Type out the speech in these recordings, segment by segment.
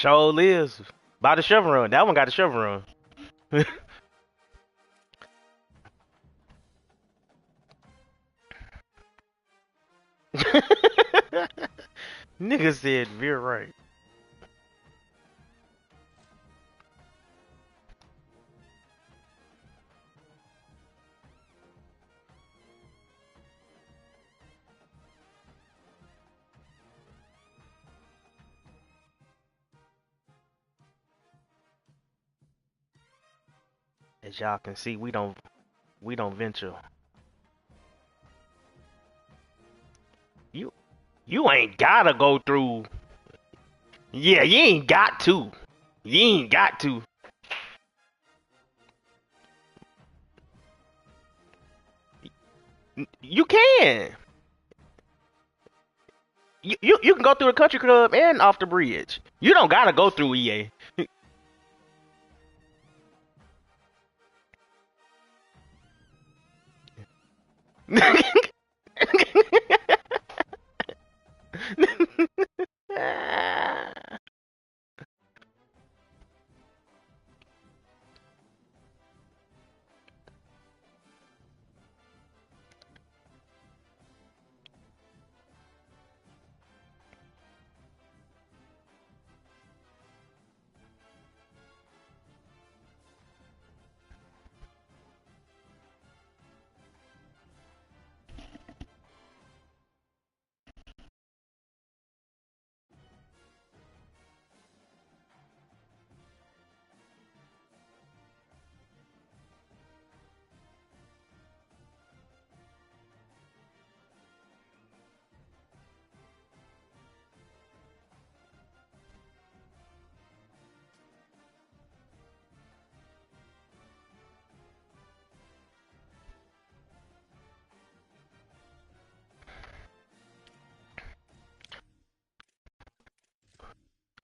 Show is by the chevron. That one got the chevron. Nigga said veer right. As y'all can see, we don't venture. You you ain't gotta go through. Yeah, you ain't got to. You ain't got to. You can. You can go through the country club and off the bridge. You don't gotta go through EA.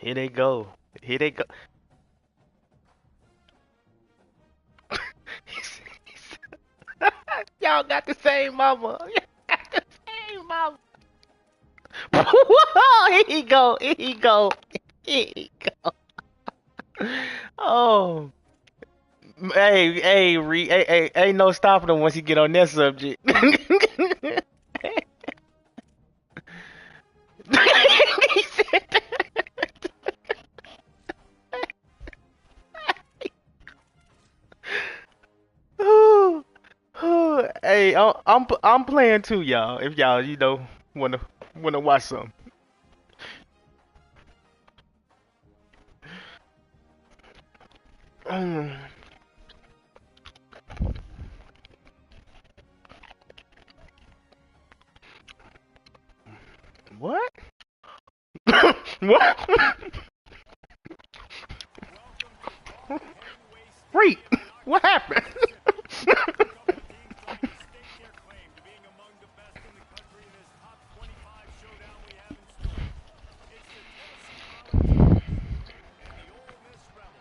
Here they go. Here they go. Y'all got the same mama. Y'all got the same mama. Here he go. Here he go. Here he go. Oh, hey, ain't no stopping him once he get on that subject. He said that. Hey, I'm playing too, y'all. If y'all wanna watch some. Mm, what? What? Freak. What happened?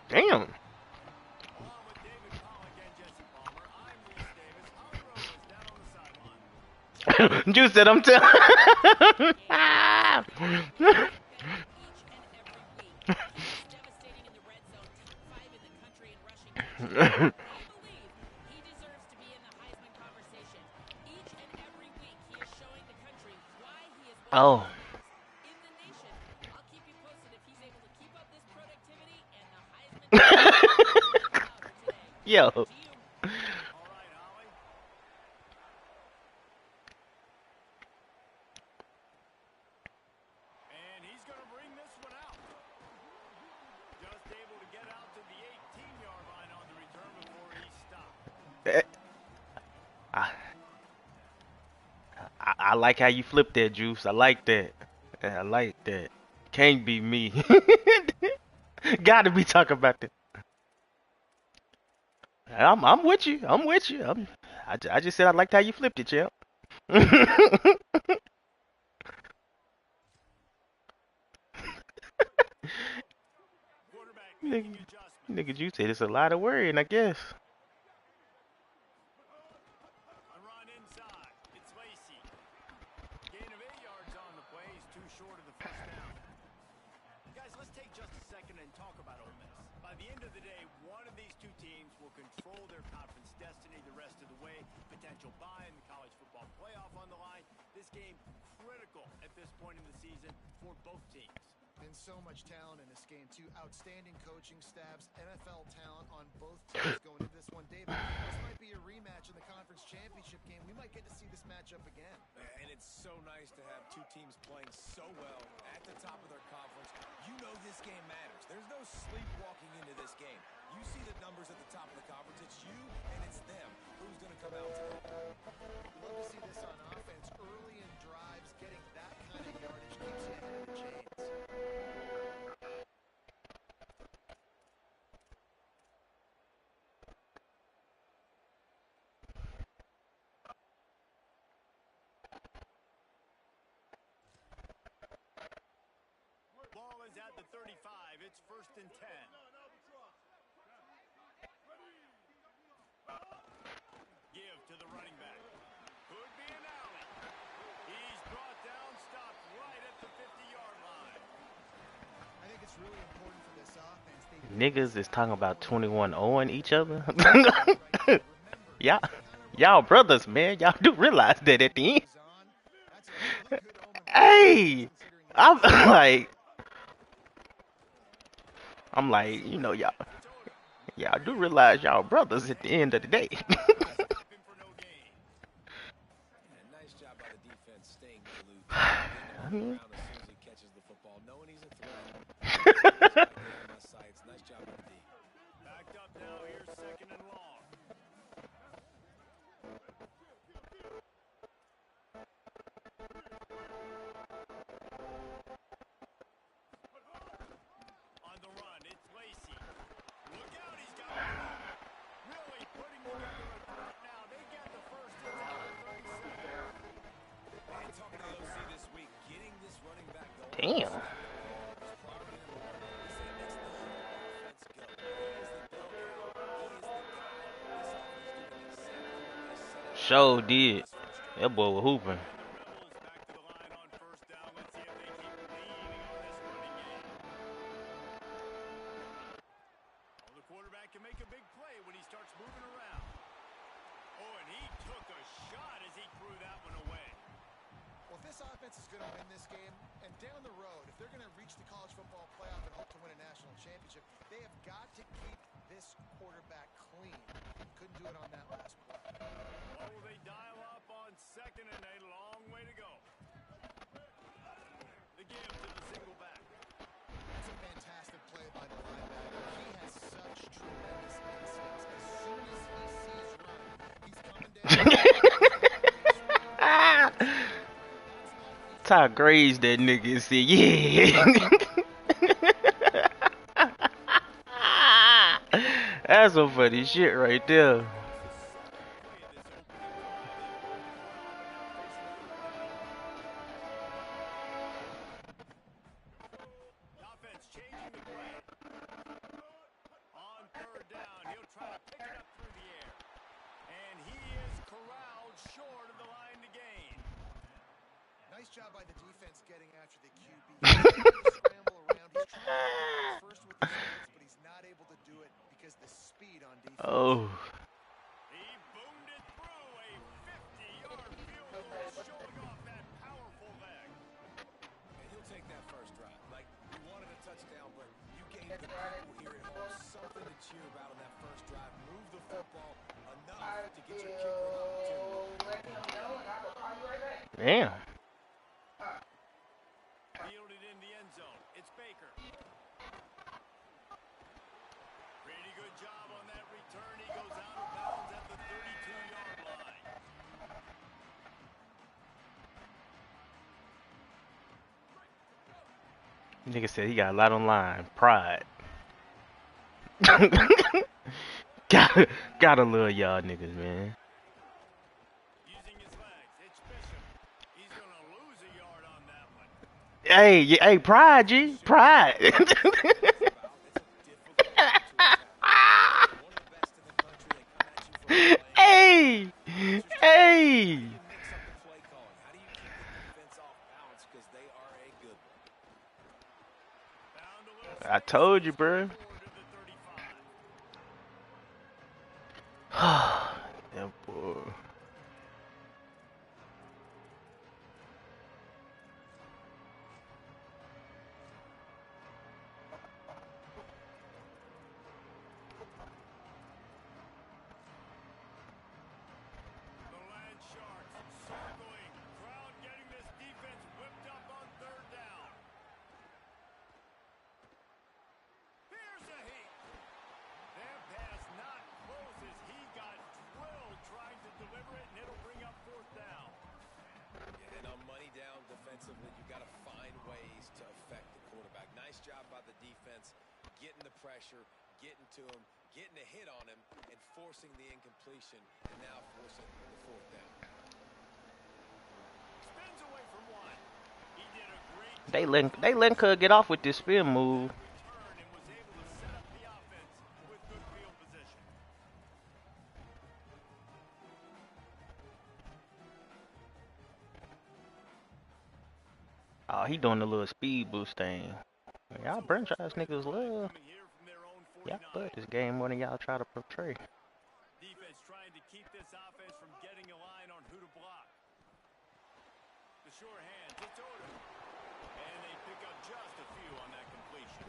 Damn. Juice said I'm telling. Oh. Yo. Eh, I, I like how you flipped that, Juice. I like that. I like that. Can't be me. Gotta be talking about that. I'm with you. I'm with you. I just said I liked how you flipped it, champ. Nigga, nigga, you said it's a lot of worrying, I guess. and talk about Ole Miss. By the end of the day, one of these two teams will control their conference destiny the rest of the way. Potential bye in the college football playoff on the line. This game critical at this point in the season for both teams. And so much talent in this game, too. Outstanding coaching staffs, NFL talent on both teams going into this one. David, this might be a rematch in the conference championship game. We might get to see this matchup again. And it's so nice to have two teams playing so well at the top of their conference. You know this game matters. There's no sleepwalking into this game. You see the numbers at the top of the conference. It's you and it's them. Who's going to come out today? We'd love to see this on offense. Early in drives, getting that kind of yardage keeps you ahead of the chains. Ball is at the 35. It's 1st and 10. Give to the running back. Could be an alley. He's brought down, stopped right at the 50-yard line. I think it's really important for this offense. Niggas is talking about 21-0 each other. Y'all brothers, man. Y'all do realize that at the end. Hey, I'm like, you know, y'all do realize y'all brothers at the end of the day. Nice job by the defense staying glued. Around as soon as he catches the football, knowing he's a threat. Nice job by the D. Backed up now. Here's 2nd and long. On the run, it's Lacey. Look out, he's got the ball. Really putting together a threat now. They get the first inside the 37. And talking to the OC this week, getting this running back going. Damn. Show did. That boy was hooping. The quarterback can make a big play when he starts moving around. Oh, and he took a shot as he threw that one away. Well, if this offense is going to win this game, and down the road, if they're going to reach the college football playoff and hope to win a national championship, they have got to keep this quarterback clean. Couldn't do it on that last play. Oh, they dial up on 2nd and a long way to go. The give to the single back. That's a fantastic play by the linebacker. He has such tremendous instincts. As soon as he sees run, he's coming down. Ty grazed that nigga and said, yeah. That's some funny shit right there. Offense changing the play. On 3rd down, he'll try to pick it up through the air. And he is corralled short of the line to gain. Nice job by the defense getting after the QB. He's trying to scramble around. He's trying to get first with the splits, but he's not able to do it because the speed on defense. Oh. He boomed it through a 50-yard field goal, showing off that powerful leg. And he'll take that first drive. Like, you wanted a touchdown, but you gave the people here at home something to cheer about on that first drive. Move the football enough to get your kicker an opportunity. Damn. Fielded in the end zone. It's Baker. Pretty good job on that return. He goes out of bounds at the 32-yard line. Nigga said he got a lot on line. Pride. Gotta love y'all niggas, man. Using his legs. It's Bishop. He's going to lose a yard on that one. Hey, pride, G. Pride. Hey. the loose. I told you, bro. Forward to the 35. That boy. The Land Sharks circling. Crowd getting this defense whipped up on third down. Here's a heat. That pass not close as he got drilled trying to deliver it, and it'll bring up fourth down. And on money down defensively, you got to find ways to affect the quarterback. Nice job by the defense, getting the pressure, getting to him, getting a hit on him, and forcing the incompletion, and now forcing the fourth down. Spins away from one. He did a great job. They letting Cuz get off with this spin move. Return and was able to set up the offense with good field position. Oh, he doing the little speed boost thing. Y'all franchise niggas love. Coming here from their own Y'all 49. love this game more than y'all try to portray. Defense trying to keep this offense from getting a line on who to block. The sure hand to Toto. And they pick up just a few on that completion.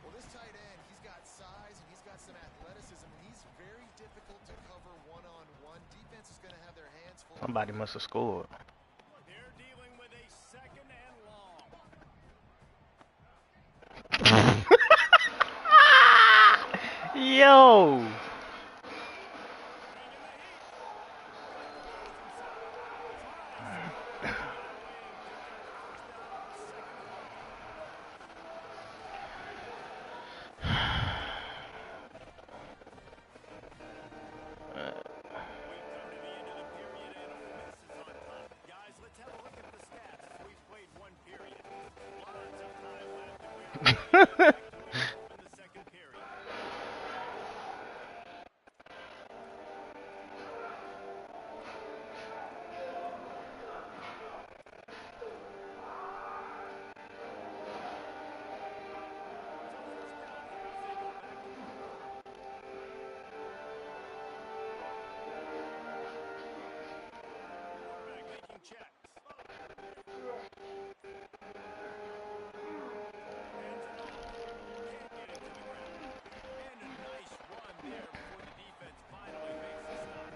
Well, this tight end, he's got size and he's got some athleticism, and he's very difficult to cover one-on-one. Defense is going to have their hands full. Somebody must have scored. They're dealing with a second and long. Yo! Guys, let's have a look at the stats as we've played one period. Lots of time left, and we're ready to get back to it in the second period. Quarterback making checks. Hands it off. Can't get it to the ground. And a nice run there before the defense finally makes the stop.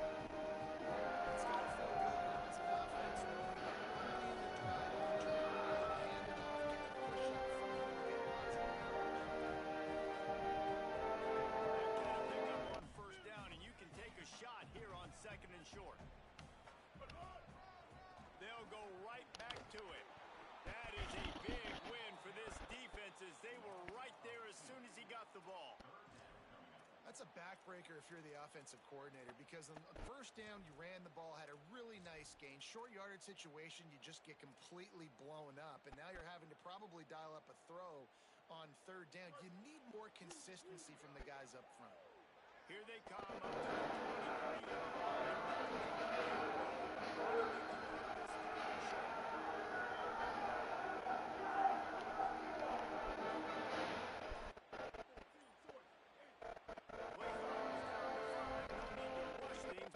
It's got to feel good as an offense knowing that early in the drive you can try to hand it off, get the push up front, and get lots of That kind of pickup on first down, and you can take a shot here on second and short. They'll go right back to it. That is a big win for this defense as they were right there as soon as he got the ball. That's a backbreaker if you're the offensive coordinator, because on first down, you ran the ball, had a really nice gain. Short yardage situation, you just get completely blown up, and now you're having to probably dial up a throw on third down. You need more consistency from the guys up front. Here they come up to the 23.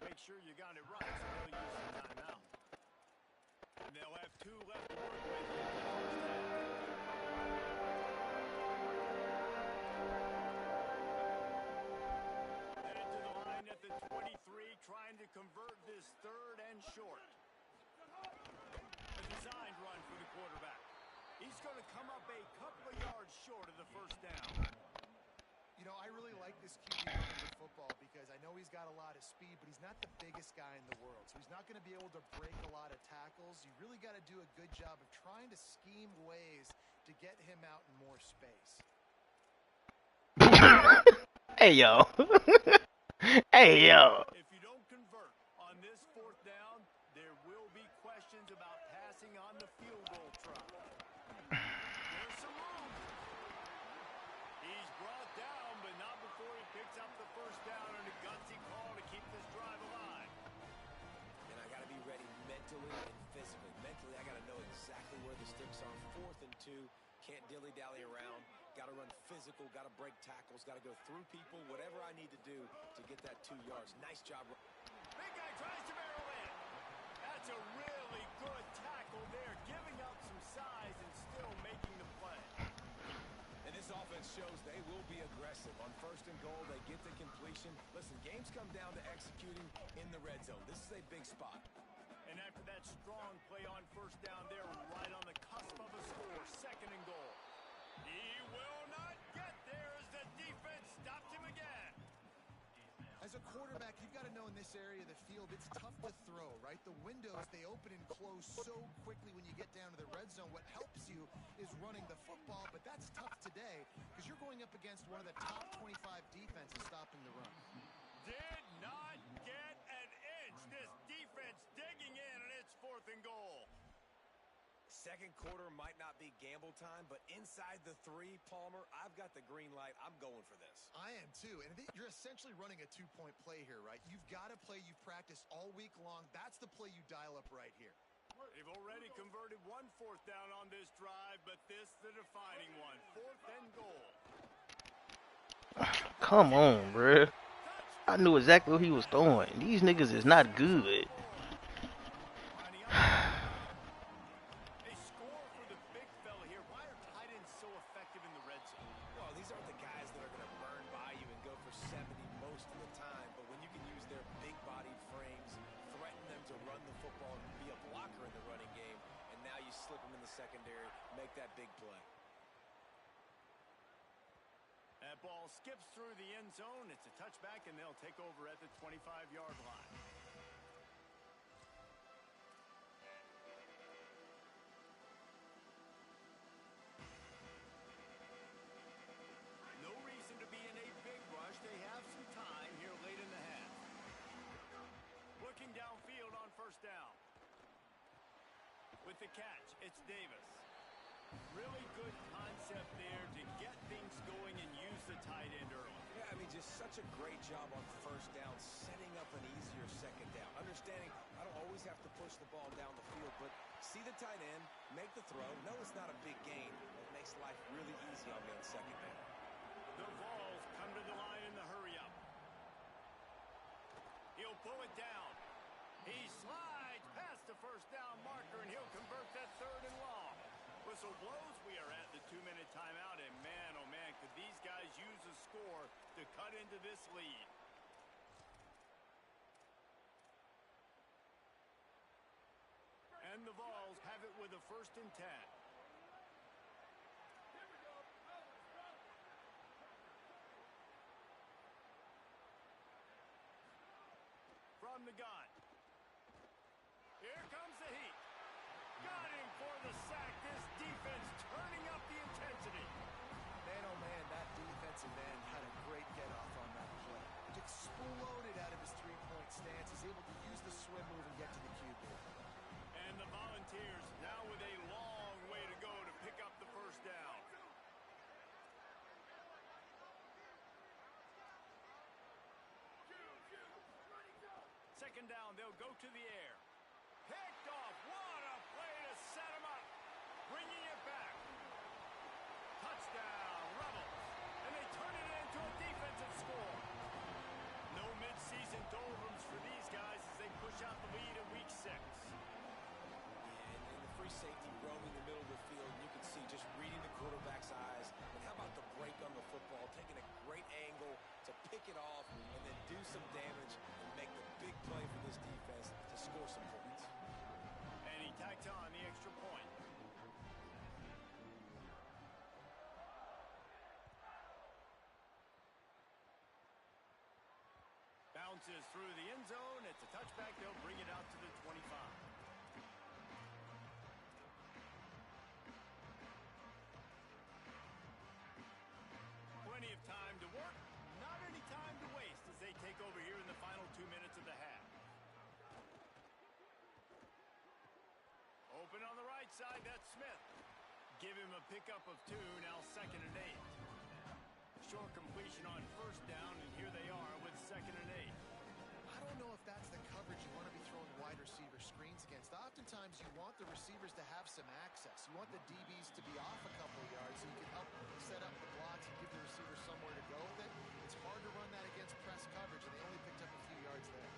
Make sure you got it right, so they'll use the timeout. And they'll have 2 left to work with in the first half. Headed to the line at the 23, trying to convert this third and short. A designed run for the quarterback. He's going to come up a couple of yards short of the first down. You know, I really like this QB running the football because I know he's got a lot of speed, but he's not the biggest guy in the world. So he's not going to be able to break a lot of tackles. You really got to do a good job of trying to scheme ways to get him out in more space. Hey, yo. Hey, yo. If you don't convert on this fourth down, there will be questions about passing on the field goal try. There's some room. He's brought down, but not before he picks up the first down on a gutsy call to keep this drive alive. And I got to be ready mentally and physically. Mentally, I got to know exactly where the sticks are. 4th and 2. Can't dilly-dally around. physical, got to break tackles, got to go through people, whatever I need to do to get that 2 yards. Nice job. Big guy tries to barrel in. That's a really good tackle there, giving up some size and still making the play. And this offense shows they will be aggressive. On 1st and goal, they get the completion. Listen, games come down to executing in the red zone. This is a big spot. And after that strong play on 1st down, they're right on the cusp of a score. 2nd and goal. He will not get there as the defense stopped him again. As a quarterback, you've got to know in this area of the field, it's tough to throw, right? The windows, they open and close so quickly when you get down to the red zone. What helps you is running the football, but that's tough today because you're going up against one of the top 25 defenses stopping the run. Did not get an inch. This defense digging in, and it's 4th and goal. 2nd quarter might not be gamble time, but inside the 3, Palmer, I've got the green light. I'm going for this. I am too, and you're essentially running a 2-point play here, right? You've got a play you've practiced all week long. That's the play you dial up right here. They've already converted 1 4th down on this drive, but this the defining one. 4th and goal. Come on, bruh. I knew exactly what he was throwing. These niggas is not good. A score for the big fella here. Why are tight ends so effective in the red zone? Well, these aren't the guys that are going to burn by you and go for 70 most of the time, but when you can use their big-bodied frames, threaten them to run the football and be a blocker in the running game, and now you slip them in the secondary, make that big play. That ball skips through the end zone. It's a touchback, and they'll take over at the 25-yard line. No reason to be in a big rush. They have some time here late in the half. Looking downfield on 1st down. With the catch, it's Davis. Really good concept there to get things going and use the tight end early. Yeah, I mean, just such a great job on 1st down, setting up an easier 2nd down. Understanding I don't always have to push the ball down the field, but see the tight end, make the throw. No, it's not a big gain. It makes life really easy on me on 2nd down. The Vols come to the line in the hurry-up. He'll pull it down. He slides past the 1st down marker, and he'll convert that 3rd and long. Whistle blows. We are at the 2-minute timeout, and man, oh man, could these guys use a score to cut into this lead. And the Vols have it with a 1st and 10. From the gun. Here comes the heat. Got him for the sack. This defense turning up the intensity. Man, oh man, that defensive end had a great get-off on that play. Exploded out of his 3-point stance. He's able to use the swim move and get to the QB. And the Volunteers now with a long way to go to pick up the 1st down. Second down, they'll go to the air. Picked off. What a play to set him up. Bringing it back. Touchdown, Rebels. And they turn it into a defensive score. No midseason doldrums for these guys as they push out the lead in week 6. And the free safety roaming the middle of the field, and you can see just reading the quarterback's eyes. And how about the break on the football, taking a great angle to pick it off and then do some damage and make the big play for this defense to score some points. And he tacked on the extra point. Bounces through the end zone. It's a touchback. They'll bring it out to the 25. Plenty of time to work. Not any time to waste as they take over here in the final 2 minutes of the half. Open on the right side, that's Smith. Give him a pickup of 2, now 2nd and 8. Short completion on 1st down, and here they are with 2nd and 8. I don't know if that's the coverage you want to be throwing wide receiver screens against. Oftentimes, you want the receivers to have some access. You want the DBs to be off a couple of yards so you can help set up the blocks and give the receiver somewhere to go with it. It's hard to run that against press coverage, and they only picked up a few yards there.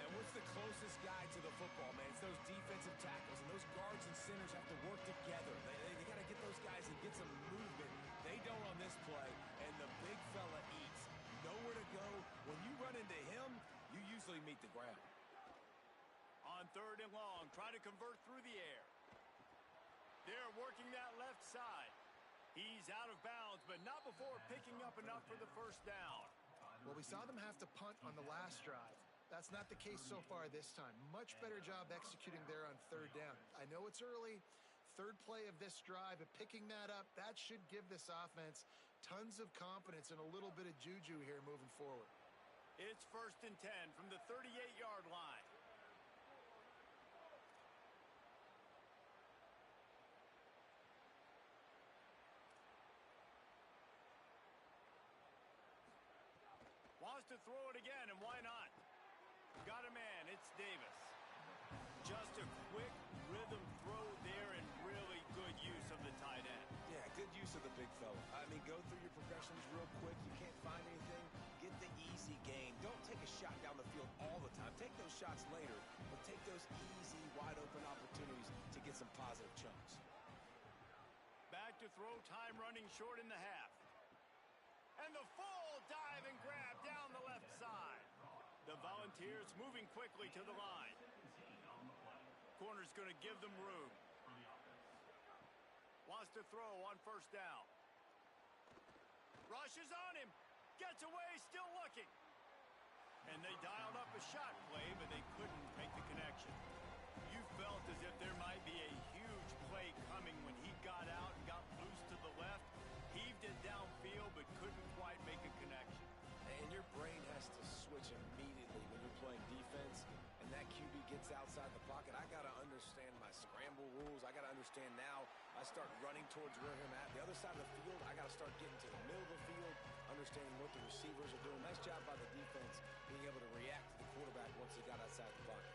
And what's the closest guy to the football, man? It's those defensive tackles, and those guards and centers have to work together. They got to get those guys and get some movement. They don't on this play, and the big fella eats. Nowhere to go. When you run into him, you usually meet the ground. On 3rd and long, try to convert through the air. They're working that left side. He's out of bounds, but not before picking up enough for the first down. Well, we saw them have to punt on the last drive. That's not the case so far this time. Much better job executing there on 3rd down. I know it's early. 3rd play of this drive, and picking that up, that should give this offense tons of confidence and a little bit of juju here moving forward. It's 1st and 10 from the 38-yard line. Wants to throw it again, and why not? Got a man, it's Davis. Just a quick rhythm throw there and really good use of the tight end. Yeah, good use of the big fella. I mean, go through your progressions real quick. You can't find anything. Get the easy gain. Don't take a shot down the field all the time. Take those shots later, but take those easy, wide-open opportunities to get some positive chunks. Back to throw, time running short in the half. And the full dive and grab down the left side. The Volunteers moving quickly to the line. Corner's going to give them room. Wants to throw on 1st down. Rushes on him. Gets away, still looking. And they dialed up a shot play, but they couldn't make the connection. You felt as if there might be a huge play coming when he got out and got loose to the left. Heaved it downfield, but couldn't quite make a connection. And your brain has to switch immediately when you're playing defense, and that QB gets outside the pocket. I got to understand my scramble rules. I got to understand now I start running towards where I'm at. The other side of the field, I got to start getting to the middle of the field, understanding what the receivers are doing. Nice job by the defense being able to react to the quarterback once he got outside the pocket.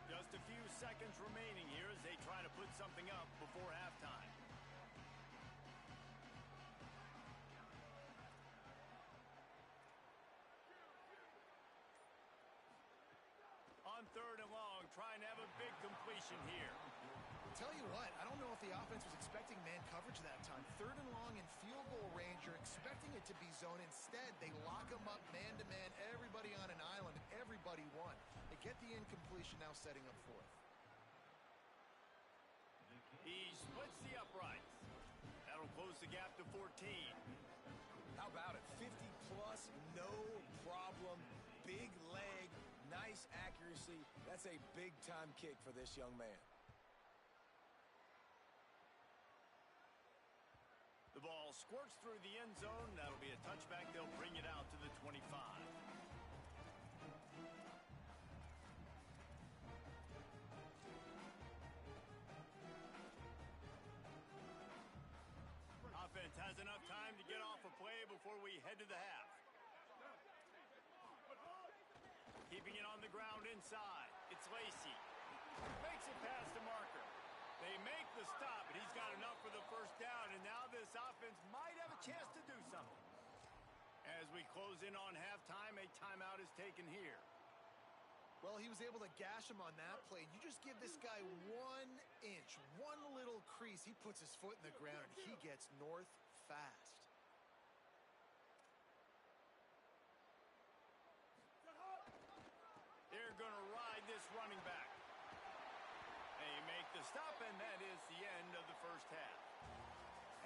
Just a few seconds remaining here as they try to put something up before halftime. On 3rd and long, trying to have a big completion here. Tell you what, I don't know if the offense was expecting man coverage that time. 3rd and long in field goal range, you're expecting it to be zone. Instead, they lock them up man-to-man, everybody on an island, everybody won. They get the incompletion, now setting up 4th. He splits the uprights. That'll close the gap to 14. How about it? 50-plus, no problem. Big leg, nice accuracy. That's a big-time kick for this young man. The ball squirts through the end zone. That'll be a touchback. They'll bring it out to the 25. Offense has enough time to get off a play before we head to the half. Keeping it on the ground inside. It's Lacey. Makes it past the marker. They make the stop, but he's got enough for the first down, and now this offense might have a chance to do something. As we close in on halftime, a timeout is taken here. Well, he was able to gash him on that play. You just give this guy 1 inch, one little crease. He puts his foot in the ground, and he gets north fast. They're going to ride this running back. They make the stop, and that is the end of the first half.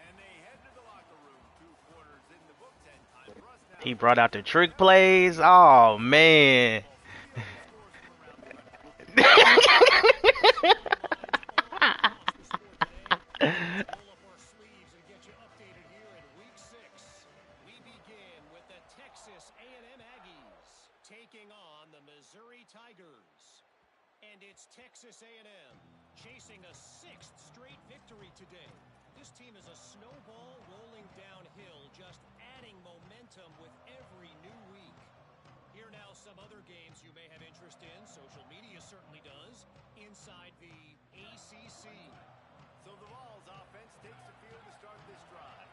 And they head to the locker room. 2 quarters in the books, and time for us now. He brought out the trick plays. Oh, man. Taking on the Missouri Tigers. And it's Texas A&M chasing a 6th straight victory today. This team is a snowball rolling downhill, just adding momentum with every new week. Here some other games you may have interest in, social media certainly does, inside the ACC. So the Vols offense takes the field to start this drive.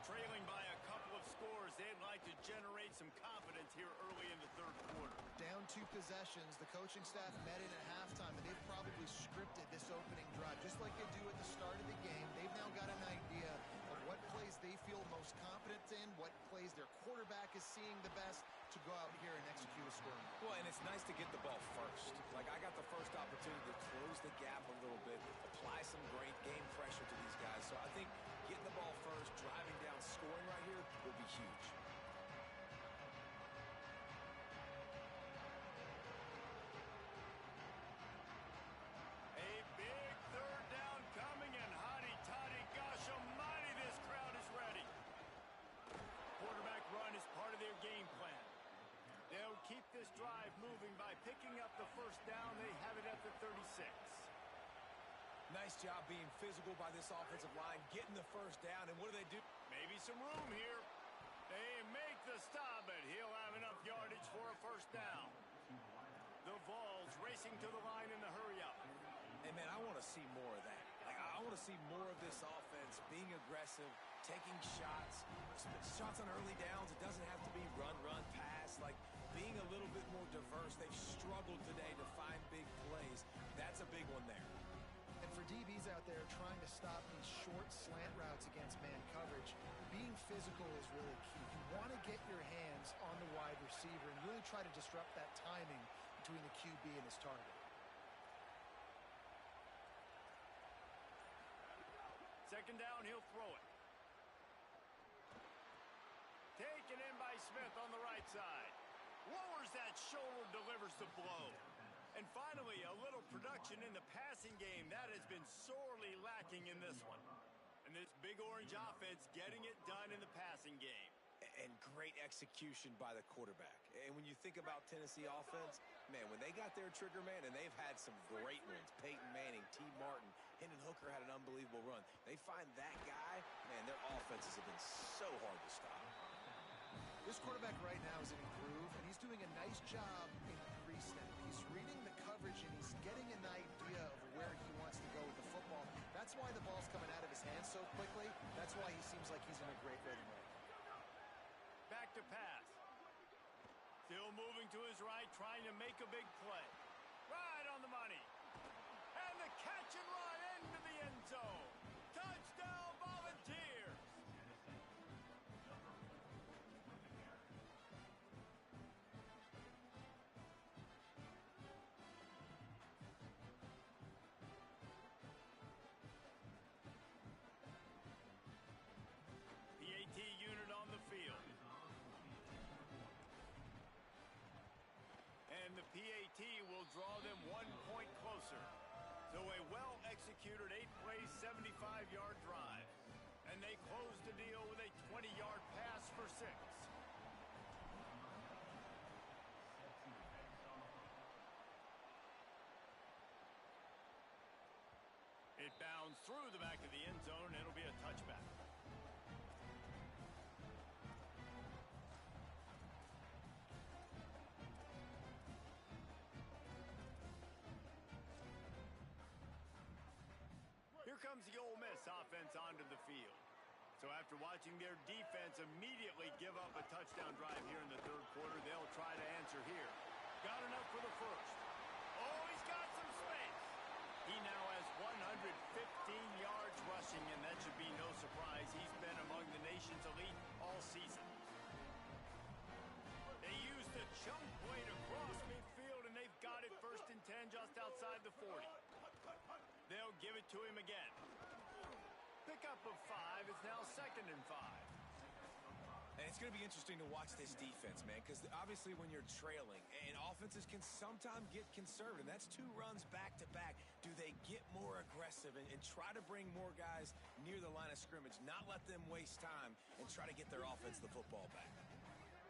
Trailing by a couple of scores, they'd like to generate some confidence here early in the third quarter. Down 2 possessions, the coaching staff met in at halftime, and they've probably scripted this opening drive. Just like they do at the start of the game, they've now got an idea of what plays they feel most confident in, what plays their quarterback is seeing the best to go out here and execute a scoring. Well, and it's nice to get the ball first. Like, I got the first opportunity to close the gap a little bit, apply some great game pressure to these guys. So I think getting the ball first, driving down, scoring right here will be huge. A big third down coming, and hotty toddy, gosh almighty, this crowd is ready. Quarterback run is part of their game plan. They'll keep this drive moving by picking up the first down. They have it at the 36. Nice job being physical by this offensive line, getting the first down, and what do? Maybe some room here. They make the stop, but he'll have enough yardage for a first down. The Vols racing to the line in the hurry-up. Hey, man, I want to see more of that. Like, I want to see more of this offense being aggressive, taking shots on early downs. It doesn't have to be run, pass. Like, being a little bit more diverse. They've struggled today to find big plays. That's a big one there. And for DBs out there trying to stop these short slant routes against man coverage, being physical is really key. You want to get your hands on the wide receiver and really try to disrupt that timing between the QB and his target. Second down, he'll throw it. Taken in by Smith on the right side. Lowers that shoulder, delivers the blow. And finally, a little production in the passing game. That has been sorely lacking in this one. And this Big Orange offense getting it done in the passing game. And great execution by the quarterback. And when you think about Tennessee offense, man, when they got their trigger man, and they've had some great ones, Peyton Manning, T. Martin, Hendon Hooker had an unbelievable run. They find that guy, man, their offenses have been so hard to stop. This quarterback right now is in a groove, and he's doing a nice job in pre-snap. He's reading the coverage, and he's getting an idea of where he wants to go with the football. That's why the ball's coming out of his hands so quickly. That's why he seems like he's in a great rhythm right now. Back to pass. Still moving to his right, trying to make a big play. Right on the money. And the catch and run into the end zone. Touchdown, Volunteers. PAT unit on the field. And the PAT will draw them 1 point closer. So a well-executed 8-play, 75-yard drive. And they close the deal with a 20-yard pass for 6. It bounds through the back of the end zone. It'll be a touchback. Here comes the Ole Miss offense onto the field. So after watching their defense immediately give up a touchdown drive here in the third quarter, they'll try to answer here. Got enough for the first. Oh, he's got some space. He now has 115 yards rushing, and that should be no surprise. He's been among the nation's elite all season. They use the chunk play to cross midfield, and they've got it 1st and 10 just outside the 40. They'll give it to him again. Pickup of 5. It's now 2nd and 5. And it's going to be interesting to watch this defense, man, because obviously when you're trailing, and offenses can sometimes get conservative. That's 2 runs back-to-back. Do they get more aggressive and try to bring more guys near the line of scrimmage, not let them waste time, and try to get their offense the football back?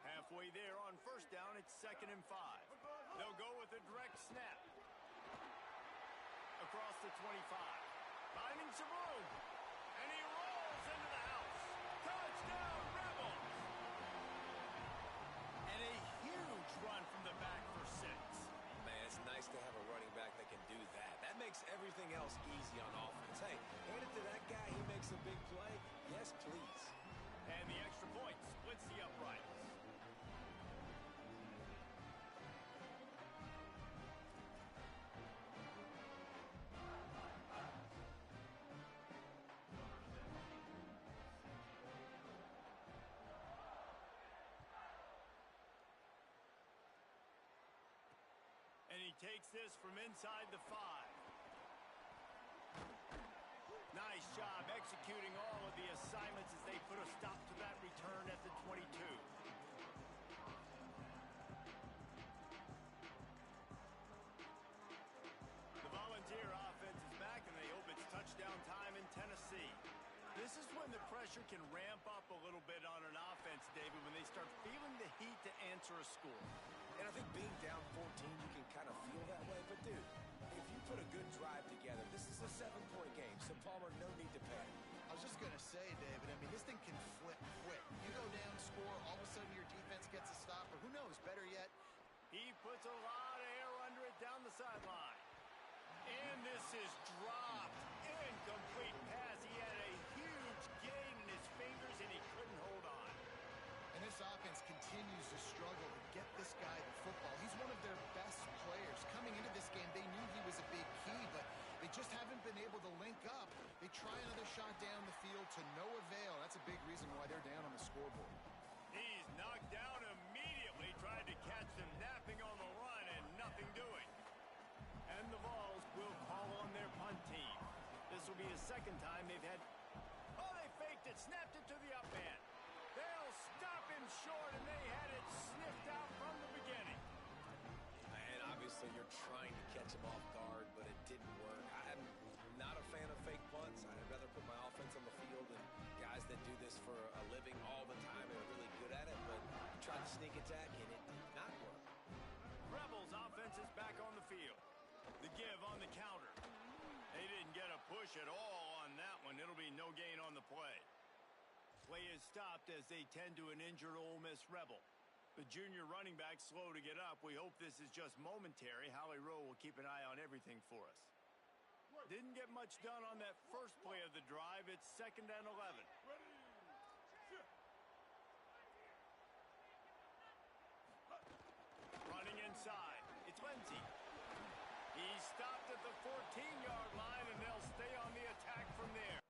Halfway there on 1st down, it's 2nd and 5. They'll go with a direct snap. Across the 25. Finding some room. And he rolls into the house. Touchdown, Rebels! And a huge run from the back takes this from inside the 5. Nice job executing all of the assignments as they put a stop to that return at the 22. The Volunteer offense is back, and they hope it's touchdown time in Tennessee. This is when the pressure can ramp up a little bit on an offense, David, when they start feeling the heat to answer a score. And I think being down 14, you can kind of feel that way. But, dude, if you put a good drive together, this is a 7-point game. So, Palmer, no need to panic. I was just going to say, David, I mean, this thing can flip quick. You go down, score, all of a sudden your defense gets a stop, or who knows, better yet. He puts a lot of air under it down the sideline. And this is dropped. Incomplete pass. He had a huge gain in his fingers, and he couldn't hold on. And this offense continues to struggle to get this guy the football. He's one of their best players. Coming into this game, they knew he was a big key, but they just haven't been able to link up. They try another shot down the field to no avail. That's a big reason why they're down on the scoreboard. He's knocked down immediately. Tried to catch them napping on the run, and nothing doing. And the Vols will call on their punt team. This will be the second time they've had... Oh, they faked it, snapped it to the up man. They'll stop him short, and they had it sniffed out from the beginning. And obviously you're trying to catch him off guard, but it didn't work. I'm not a fan of fake punts. I'd rather put my offense on the field, and guys that do this for a living all the time are really good at it, but tried to sneak attack, and it did not work. Rebels offense is back on the field. The give on the counter. They didn't get a push at all on that one. It'll be no gain on the play. Play is stopped as they tend to an injured Ole Miss Rebel. The junior running back slow to get up. We hope this is just momentary. Howie Rowe will keep an eye on everything for us. Didn't get much done on that first play of the drive. It's 2nd and 11. Running inside. It's Lindsey. He stopped at the 14-yard line, and they'll stay on the attack from there.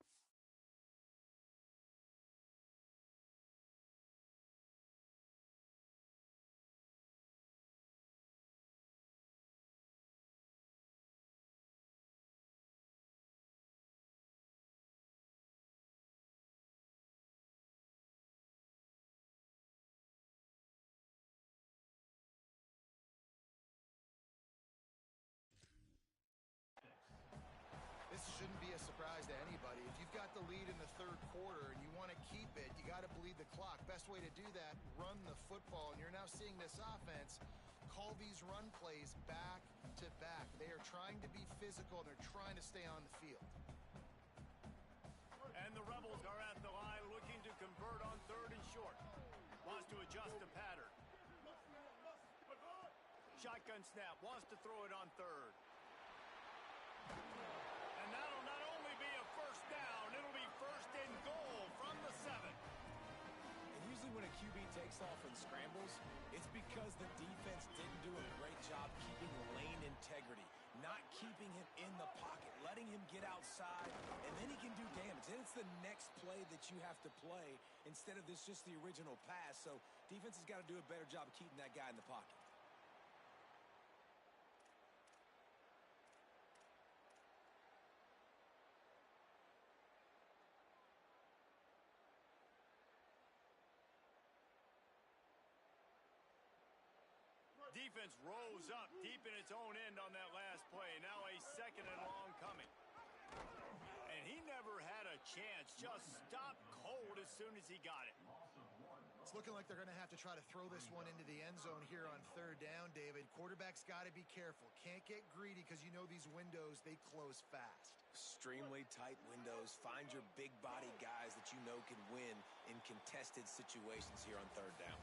This shouldn't be a surprise to anybody. If you've got the lead in the 3rd quarter and you want to keep it, you got to bleed the clock. Best way to do that, run the football. And you're now seeing this offense call these run plays back to back. They are trying to be physical, and they're trying to stay on the field. And the Rebels are at the line looking to convert on 3rd and short. Wants to adjust the pattern. Shotgun snap. Wants to throw it on 3rd. And that'll not only be a first down, it'll be 1st and goal from the 7. And usually when a QB takes off and scrambles, it's because the defense didn't do a great job keeping lane integrity, not keeping him in the pocket, letting him get outside, and then he can do damage. Then it's the next play that you have to play instead of this just the original pass. So defense has got to do a better job of keeping that guy in the pocket. Defense rose up deep in its own end on that last play. Now a 2nd and long coming. And he never had a chance. Just stopped cold as soon as he got it. It's looking like they're going to have to try to throw this one into the end zone here on 3rd down, David. Quarterback's got to be careful. Can't get greedy because you know these windows, they close fast. Extremely tight windows. Find your big body guys that you know can win in contested situations here on 3rd down.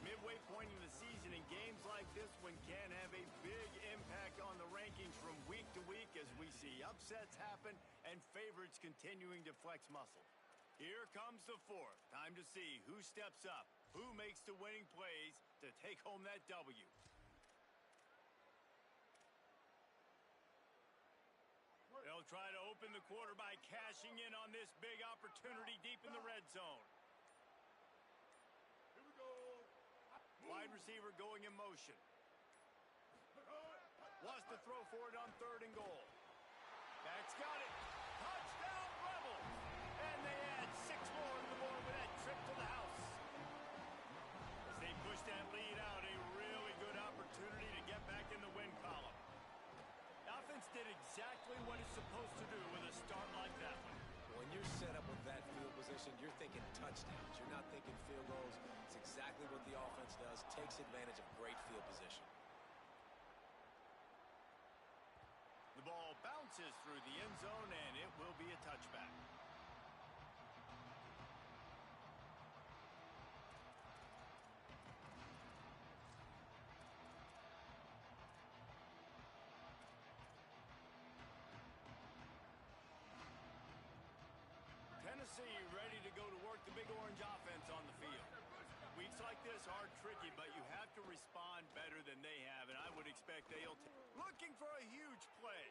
Midway point in the season, and games like this one can have a big impact on the rankings from week to week as we see upsets happen and favorites continuing to flex muscle. Here comes the 4th. Time to see who steps up, who makes the winning plays to take home that W. They'll try to open the quarter by cashing in on this big opportunity deep in the red zone. Wide receiver going in motion. Wants to throw for it on 3rd and goal. Back's got it. Touchdown, Rebels. And they add 6 more to the board with that trip to the house. As they push that lead out, a really good opportunity to get back in the win column. The offense did exactly what it's supposed to do with a start like that one. When you're set up with that field position, you're thinking touchdowns. You're not thinking field goals. It's exactly what the offense does. Takes advantage of great field position. The ball bounces through the end zone, and it will be a touchback. Tennessee ready to go to work the Big Orange offense on the field. Weeks like this are tricky, but you have to respond better than they have, and I would expect they'll looking for a huge play.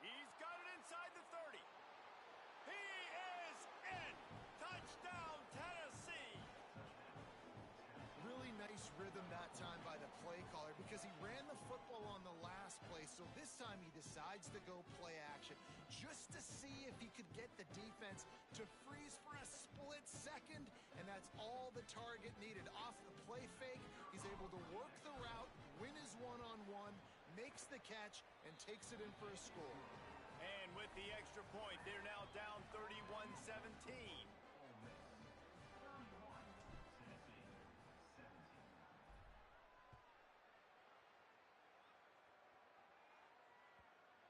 He's got it inside the 30. He is in. Touchdown, Tennessee. Really nice rhythm that time by the play caller because he ran the football on the last play. So this time he decides to go play action just to see if he could get the defense to freeze for a split second. And that's all the target needed. Off the play fake, he's able to work the route, win his one-on-one, makes the catch, and takes it in for a score. And with the extra point, they're now down 31-17.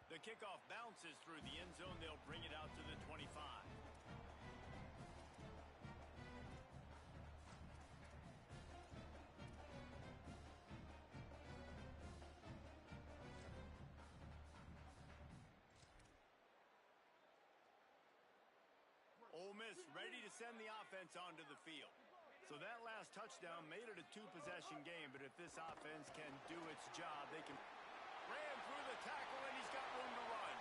The kickoff bounces through the end zone. They'll bring it out to the 25. Ole Miss ready to send the offense onto the field. So that last touchdown made it a 2-possession game, but if this offense can do its job, they can... Ran through the tackle, and he's got room to run.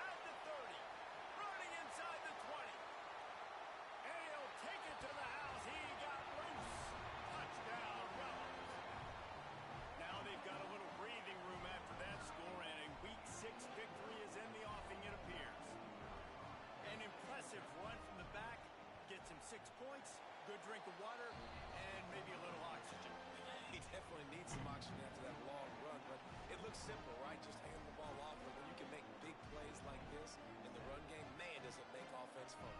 At the 30. Running inside the 20. And he'll take it to the house. He got loose. Touchdown, Rebels. Now they've got a little breathing room after that score, and a Week 6 victory is in the offing, it appears. An impressive run from the back. Gets him 6 points, good drink of water, and maybe a little oxygen. He definitely needs some oxygen after that long run, but it looks simple, right? Just hand the ball off, but when you can make big plays like this in the run game, man, does it make offense fun.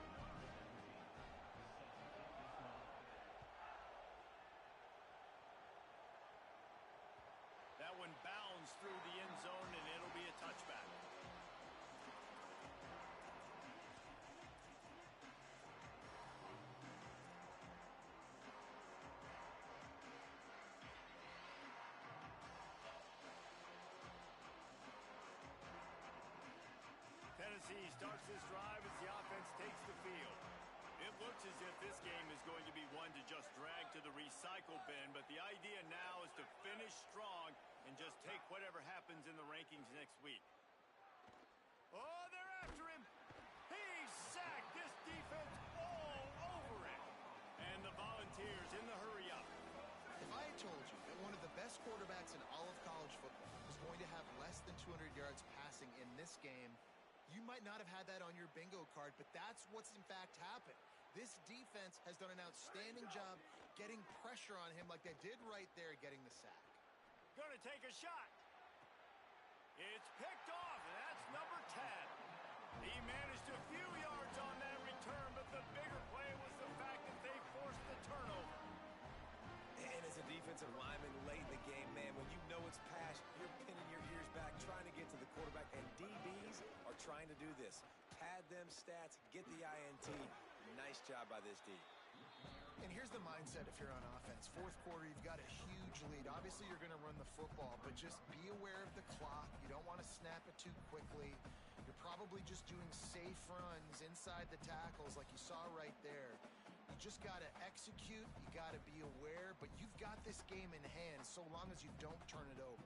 That one bounds through the end zone, and it'll be a touchback. Tennessee starts this drive as the offense takes the field. It looks as if this game is going to be one to just drag to the recycle bin, but the idea now is to finish strong and just take whatever happens in the rankings next week. Oh, they're after him. He's sacked. This defense all over it. And the Volunteers in the hurry-up. If I had told you that one of the best quarterbacks in all of college football was going to have less than 200 yards passing in this game, you might not have had that on your bingo card, but that's what's in fact happened. This defense has done an outstanding job getting pressure on him like they did right there getting the sack. Gonna take a shot. It's picked off, and that's number 10. He managed a few yards on that return, but the bigger play was the fact that they forced the turnover. And as a defensive lineman late in the game, man, when you know it's pass, you're pinning your ears back, trying to get to the quarterback, and DBs are trying to do this. Pad them stats, get the INT. Nice job by this D. And here's the mindset if you're on offense. Fourth quarter, you've got a huge lead. Obviously, you're going to run the football, but just be aware of the clock. You don't want to snap it too quickly. You're probably just doing safe runs inside the tackles like you saw right there. You just got to execute. You got to be aware, but you've got this game in hand so long as you don't turn it over.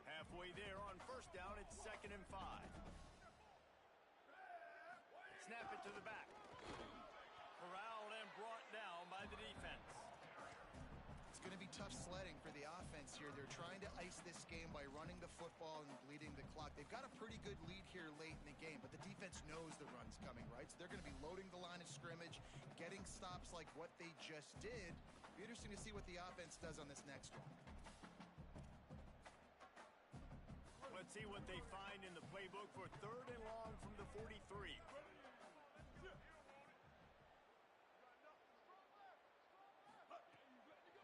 Halfway there on first down, it's 2nd and 5. Snap it to the back. Corralled and brought down by the defense. going to be tough sledding for the offense here. They're trying to ice this game by running the football and bleeding the clock. They've got a pretty good lead here late in the game, but the defense knows the run's coming, right? So they're going to be loading the line of scrimmage, getting stops like what they just did. Be interesting to see what the offense does on this next one. Let's see what they find in the playbook for 3rd and long from the 43.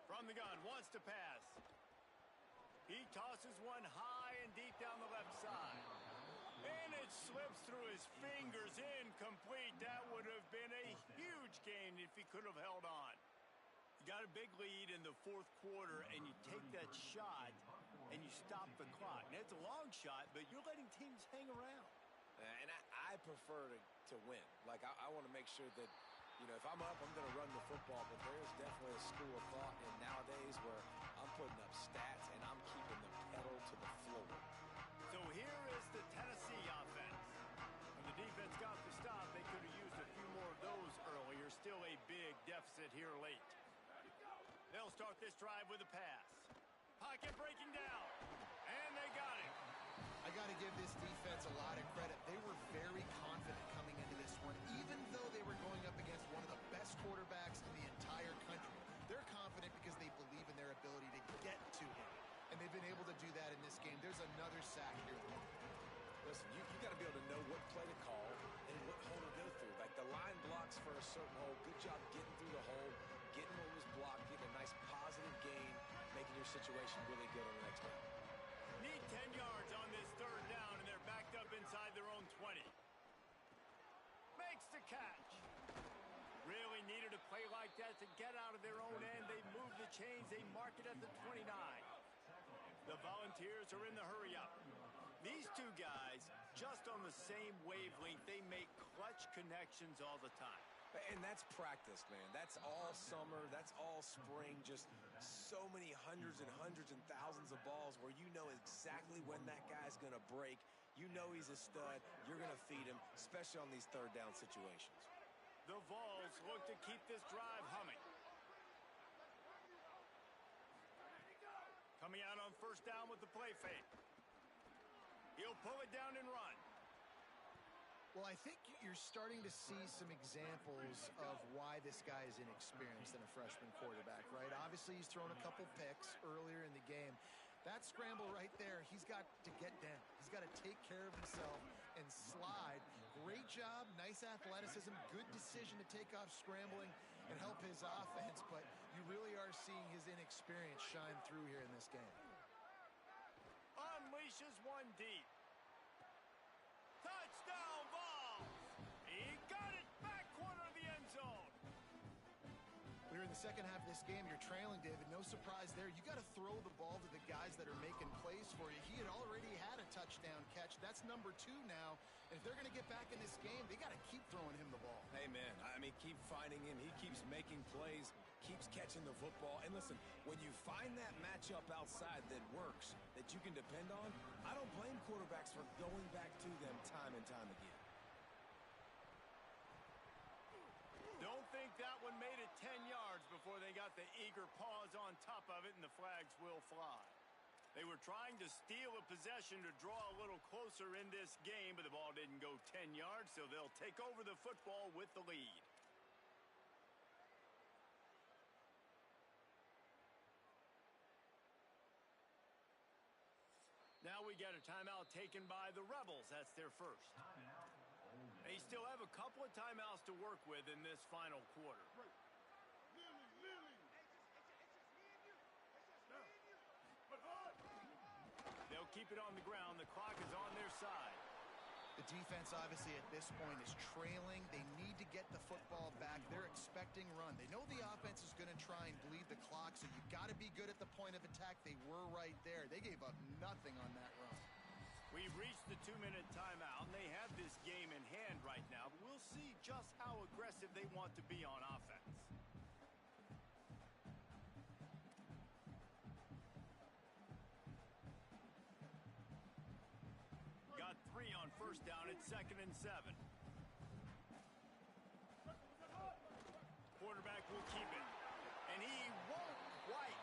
From the gun, wants to pass. He tosses one high and deep down the left side. And it slips through his fingers, incomplete. That would have been a huge gain if he could have held on. You got a big lead in the 4th quarter, and you take that shot, and you stop the clock. Now, it's a long shot, but you're letting teams hang around. And I prefer to win. Like, I want to make sure that, you know, if I'm up, I'm going to run the football, but there's definitely a school of thought in nowadays where I'm putting up stats and I'm keeping the pedal to the floor. So here is the Tennessee offense. When the defense got the stop, they could have used a few more of those earlier. Still a big deficit here late. They'll start this drive with a pass. Pocket breaking down. And they got it. I got to give this defense a lot of credit. They were very confident coming into this one, even though they were going up against one of the best quarterbacks in the entire country. They're confident because they believe in their ability to get to him, and they've been able to do that in this game. There's another sack here. Listen, you got to be able to know what play to call and what hole to go through. Like, the line blocks for a certain hole. Good job getting through the hole, getting what was blocked, getting a nice positive gain, making your situation really good on the next down. Need 10 yards on this 3rd down, and they're backed up inside their own 20. Makes the catch. Really needed a play like that to get out of their own end. They move the chains. They mark it at the 29. The Volunteers are in the hurry-up. These two guys, just on the same wavelength, they make clutch connections all the time. And that's practice, man. That's all summer. That's all spring. Just so many hundreds and hundreds and thousands of balls where you know exactly when that guy's going to break. You know he's a stud. You're going to feed him, especially on these 3rd down situations. The Vols look to keep this drive humming. Coming out on 1st down with the play fake. He'll pull it down and run. Well, I think you're starting to see some examples of why this guy is inexperienced in a freshman quarterback, right? Obviously, he's thrown a couple picks earlier in the game. That scramble right there, he's got to get down. He's got to take care of himself and slide. Great job, nice athleticism, good decision to take off scrambling and help his offense, but you really are seeing his inexperience shine through here in this game. Unleashes one deep. Touchdown, Vols! He got it back corner of the end zone. We're in the second half of this game. You're trailing, David. No surprise there. You got to throw the ball to the guys that are making plays for you. He had already had a touchdown catch. That's number 2 now. And if they're going to get back in this game, they got to keep throwing him the ball. Hey, man, I mean, keep finding him. He keeps making plays, keeps catching the football. And listen, when you find that matchup outside that works, that you can depend on, I don't blame quarterbacks for going back to them time and time again. Don't think that one made it 10 yards before they got the eager paws on top of it, and the flags will fly. They were trying to steal a possession to draw a little closer in this game, but the ball didn't go 10 yards, so they'll take over the football with the lead. Now we get a timeout taken by the Rebels. That's their first. They still have a couple of timeouts to work with in this final quarter. They'll keep it on the ground. The clock is on their side. The defense, obviously, at this point is trailing. They need to get the football back. They're expecting run. They know the offense is going to try and bleed the clock, so you got to be good at the point of attack. They were right there. They gave up nothing on that run. We've reached the 2-minute timeout, and they have this game in hand right now, but we'll see just how aggressive they want to be on offense. Got 3 on 1st down. It's 2nd and 7. Quarterback will keep it, and he won't quite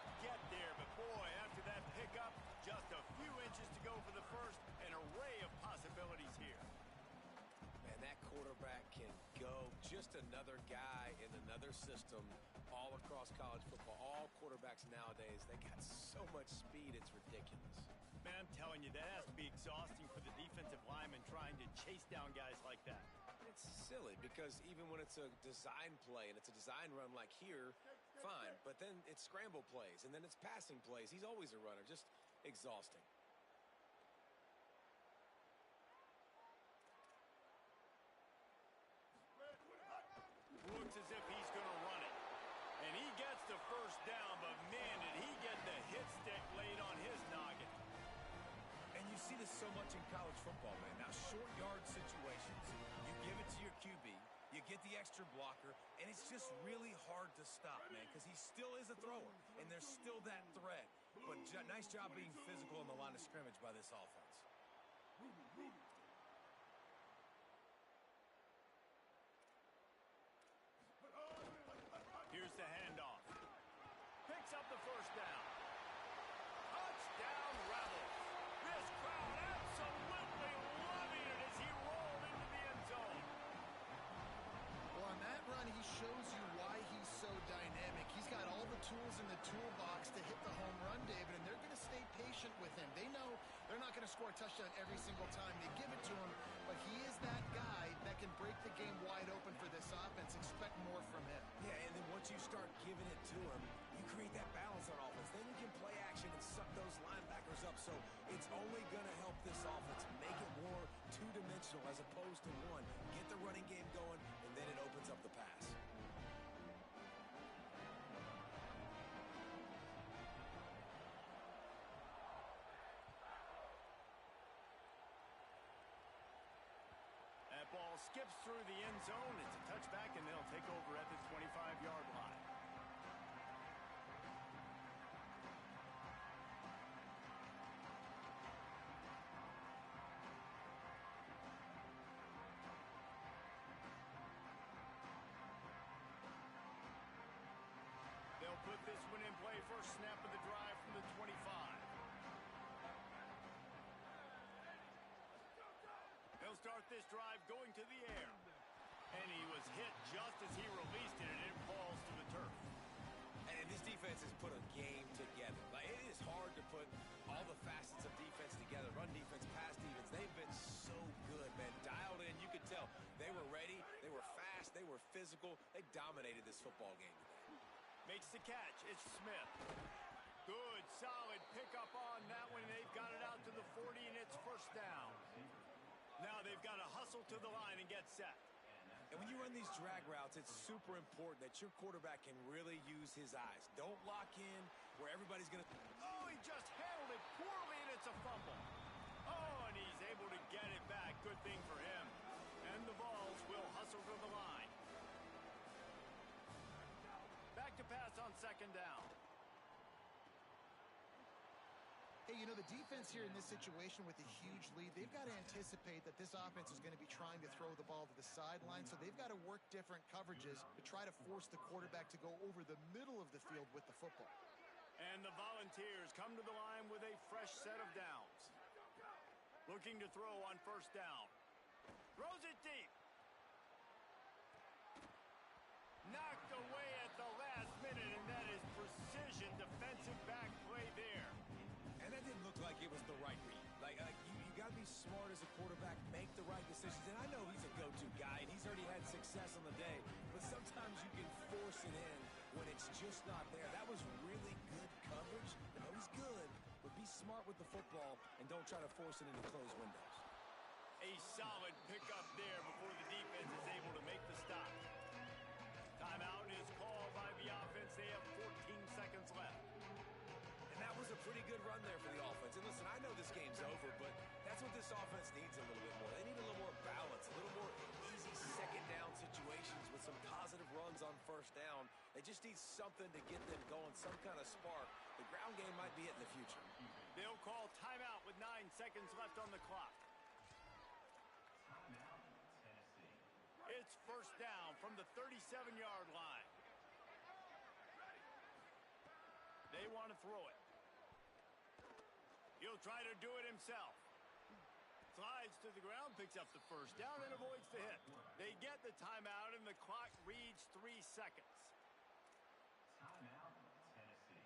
quarterback can go. Just another guy in another system all across college football. All quarterbacks nowadays, they got so much speed, it's ridiculous. Man, I'm telling you, that has to be exhausting for the defensive lineman trying to chase down guys like that. It's silly because even when it's a design play and it's a design run like here, fine. But then it's scramble plays and then it's passing plays. He's always a runner. Just exhausting. Looks as if he's going to run it. And he gets the first down, but man, did he get the hit stick laid on his noggin. And you see this so much in college football, man. Now, short yard situations, you give it to your QB, you get the extra blocker, and it's just really hard to stop, man, because he still is a thrower, and there's still that threat. But nice job being physical on the line of scrimmage by this offense. Here's the handoff. Picks up the first down. Touchdown Rebels. This crowd absolutely loving it as he rolled into the end zone. Well, on that run, he shows you why he's so dynamic. He's got all the tools in the toolbox to hit the home run, David, and they're going to stay patient with him. They know they're not going to score a touchdown every single time they give it to him, but he is that guy that can break the game wide open for this offense. Expect more from him. Yeah, and then once you start giving it to him, you create that balance on offense. Then you can play action and suck those linebackers up. So it's only going to help this offense make it more two-dimensional as opposed to one. Get the running game going, and then it opens up the pass. That ball skips through the end zone. It's a touchback, and they'll take over at the 25-yard line. They'll put this one in play. First snap of the drive from the 25. He'll start this drive going to the air. And he was hit just as he released it, and it falls to the turf. And this defense has put a game together. Like, it is hard to put all the facets of defense together. Run defense, pass defense. They've been so good, man. Dialed in. You could tell they were ready. They were fast. They were physical. They dominated this football game today. Makes the catch. It's Smith. Good, solid pickup on that one. They've got it out to the 40, and it's first down. Now they've got to hustle to the line and get set. And when you run these drag routes, it's super important that your quarterback can really use his eyes. Don't lock in where everybody's going to... Oh, he just handled it poorly, and it's a fumble. Oh, and he's able to get it back. Good thing for him. And the Vols will hustle to the line. Back to pass on second down. Hey, you know, the defense here in this situation with a huge lead, they've got to anticipate that this offense is going to be trying to throw the ball to the sideline, so they've got to work different coverages to try to force the quarterback to go over the middle of the field with the football. And the Volunteers come to the line with a fresh set of downs. Looking to throw on first down. Throws it deep. Knocked away at the last minute, and that is precision defensive back play there. And that didn't look like it was the right read. Like, you got to be smart as a quarterback, make the right decisions. And I know he's a go-to guy, and he's already had success on the day. But sometimes you can force it in when it's just not there. That was really good coverage. I know he's good, but be smart with the football and don't try to force it into closed windows. A solid pickup there before the defense is able to make the stop. Timeout is called by the offense. They have 14 seconds left. And that was a pretty good run there for the offense. And listen, I know this game's over, but that's what this offense needs a little bit more. They need a little more balance, a little more easy second down situations with some positive runs on first down. They just need something to get them going, some kind of spark. The ground game might be it in the future. They'll call timeout with 9 seconds left on the clock. It's first down from the 37-yard line. They want to throw it. He'll try to do it himself. Slides to the ground, picks up the first down, and avoids the hit. They get the timeout, and the clock reads 3 seconds. Timeout, Tennessee.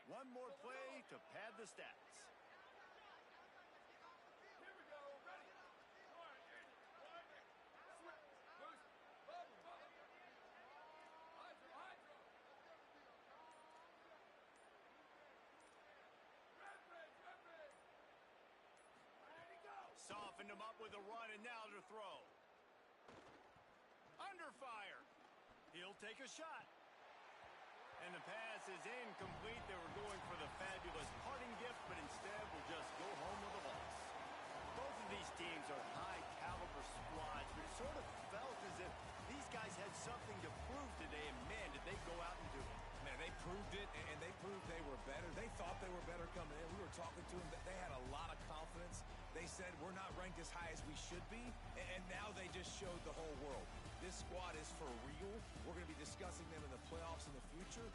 One more play to pad the stats. Here we go. Ready. Softened him up with a run, and now to throw. Under fire. He'll take a shot. And the pass is incomplete. They were going for the fabulous parting gift, but instead will just go home with a loss. Both of these teams are high-caliber squads, but it sort of felt as if these guys had something to prove today, and man, did they go out and do it. Man, they proved it, and they proved they were better. They thought they were better coming in. We were talking to them. They had a lot of confidence. They said, we're not ranked as high as we should be, and now they just showed the whole world. This squad is for real. We're going to be discussing them in the playoffs in the future.